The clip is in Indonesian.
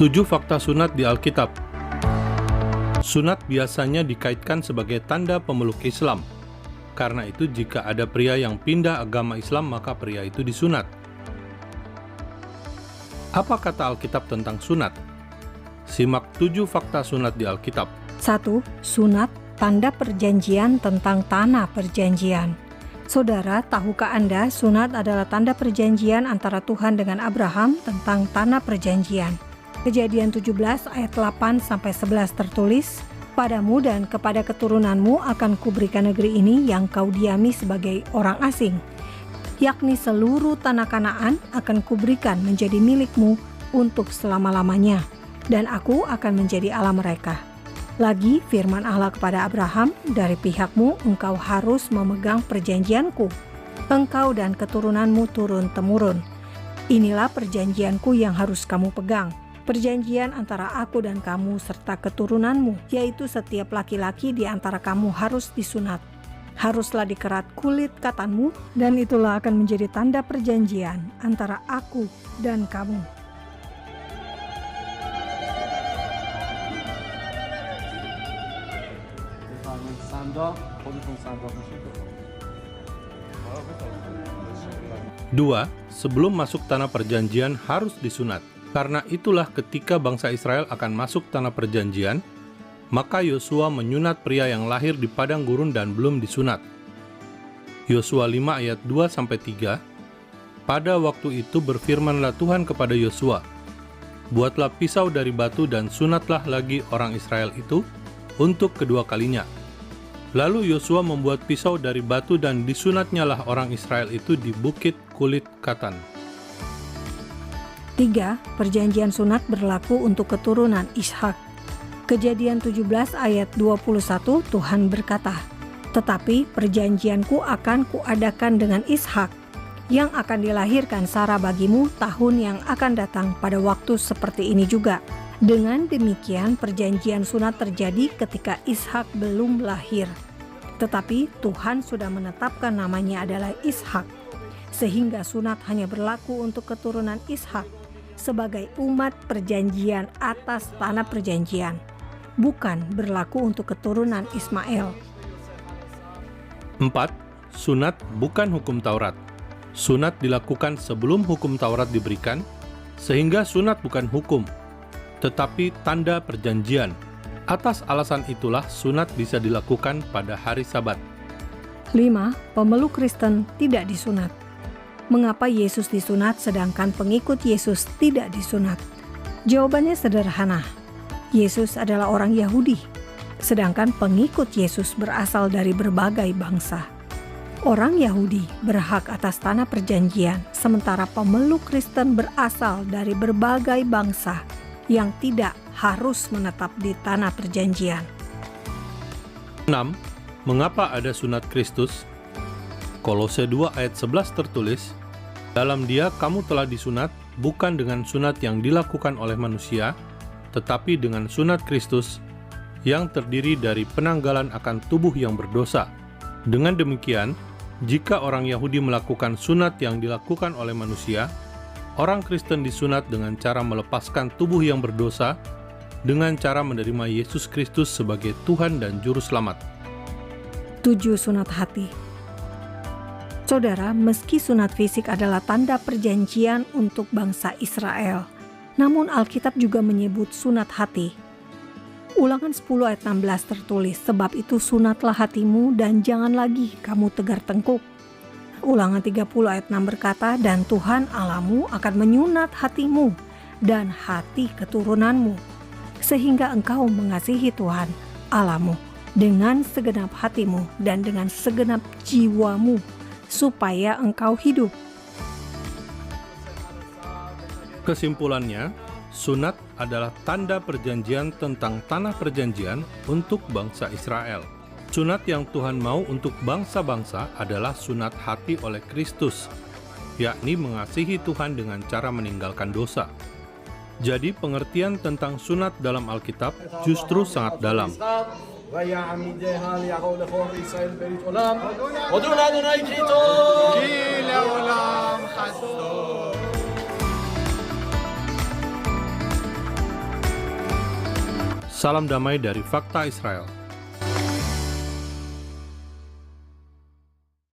7 fakta sunat di Alkitab. Sunat biasanya dikaitkan sebagai tanda pemeluk Islam. Karena itu jika ada pria yang pindah agama Islam, maka pria itu disunat. Apa kata Alkitab tentang sunat? Simak 7 fakta sunat di Alkitab. 1. Sunat, tanda perjanjian tentang tanah perjanjian. Saudara, tahukah Anda sunat adalah tanda perjanjian antara Tuhan dengan Abraham tentang tanah perjanjian? Kejadian 17 ayat 8-11 tertulis, "Padamu dan kepada keturunanmu akan kuberikan negeri ini yang kau diami sebagai orang asing, yakni seluruh tanah Kanaan akan kuberikan menjadi milikmu untuk selama-lamanya, dan aku akan menjadi Allah mereka." Lagi firman Allah kepada Abraham, "Dari pihakmu engkau harus memegang perjanjianku, engkau dan keturunanmu turun-temurun. Inilah perjanjianku yang harus kamu pegang. Perjanjian antara aku dan kamu serta keturunanmu, yaitu setiap laki-laki di antara kamu harus disunat. Haruslah dikerat kulit katanmu, dan itulah akan menjadi tanda perjanjian antara aku dan kamu." Dua, sebelum masuk tanah perjanjian harus disunat. Karena itulah ketika bangsa Israel akan masuk tanah perjanjian, maka Yosua menyunat pria yang lahir di padang gurun dan belum disunat. Yosua 5 ayat 2-3. Pada waktu itu berfirmanlah Tuhan kepada Yosua, "Buatlah pisau dari batu dan sunatlah lagi orang Israel itu untuk kedua kalinya." Lalu Yosua membuat pisau dari batu dan disunatnyalah orang Israel itu di bukit kulit katan. 3. Perjanjian sunat berlaku untuk keturunan Ishak. Kejadian 17 ayat 21 Tuhan berkata, "Tetapi perjanjianku akan kuadakan dengan Ishak, yang akan dilahirkan Sarah bagimu tahun yang akan datang pada waktu seperti ini juga." Dengan demikian perjanjian sunat terjadi ketika Ishak belum lahir. Tetapi Tuhan sudah menetapkan namanya adalah Ishak, sehingga sunat hanya berlaku untuk keturunan Ishak sebagai umat perjanjian atas tanah perjanjian, bukan berlaku untuk keturunan Ismail. 4. Sunat bukan hukum Taurat. Sunat dilakukan sebelum hukum Taurat diberikan, sehingga sunat bukan hukum, tetapi tanda perjanjian. Atas alasan itulah sunat bisa dilakukan pada hari Sabat. 5. Pemeluk Kristen tidak disunat. Mengapa Yesus disunat sedangkan pengikut Yesus tidak disunat? Jawabannya sederhana. Yesus adalah orang Yahudi, sedangkan pengikut Yesus berasal dari berbagai bangsa. Orang Yahudi berhak atas tanah perjanjian, sementara pemeluk Kristen berasal dari berbagai bangsa yang tidak harus menetap di tanah perjanjian. 6. Mengapa ada sunat Kristus? Kolose 2 ayat 11 tertulis, "Dalam Dia kamu telah disunat, bukan dengan sunat yang dilakukan oleh manusia, tetapi dengan sunat Kristus, yang terdiri dari penanggalan akan tubuh yang berdosa." Dengan demikian, jika orang Yahudi melakukan sunat yang dilakukan oleh manusia, orang Kristen disunat dengan cara melepaskan tubuh yang berdosa, dengan cara menerima Yesus Kristus sebagai Tuhan dan Juru Selamat. 7. Sunat hati. Saudara, meski sunat fisik adalah tanda perjanjian untuk bangsa Israel, namun Alkitab juga menyebut sunat hati. Ulangan 10 ayat 16 tertulis, "Sebab itu sunatlah hatimu dan jangan lagi kamu tegar tengkuk." Ulangan 30 ayat 6 berkata, "Dan Tuhan Allahmu akan menyunat hatimu dan hati keturunanmu, sehingga engkau mengasihi Tuhan Allahmu dengan segenap hatimu dan dengan segenap jiwamu, supaya engkau hidup." Kesimpulannya, sunat adalah tanda perjanjian tentang tanah perjanjian untuk bangsa Israel. Sunat yang Tuhan mau untuk bangsa-bangsa adalah sunat hati oleh Kristus, yakni mengasihi Tuhan dengan cara meninggalkan dosa. Jadi pengertian tentang sunat dalam Alkitab justru sangat dalam. ויעמידיה ליעקב לכל ישראל ברית עולם. הודו לאדוני כי טוב. כי לעולם חסדו. Salam damai dari Fakta Israel.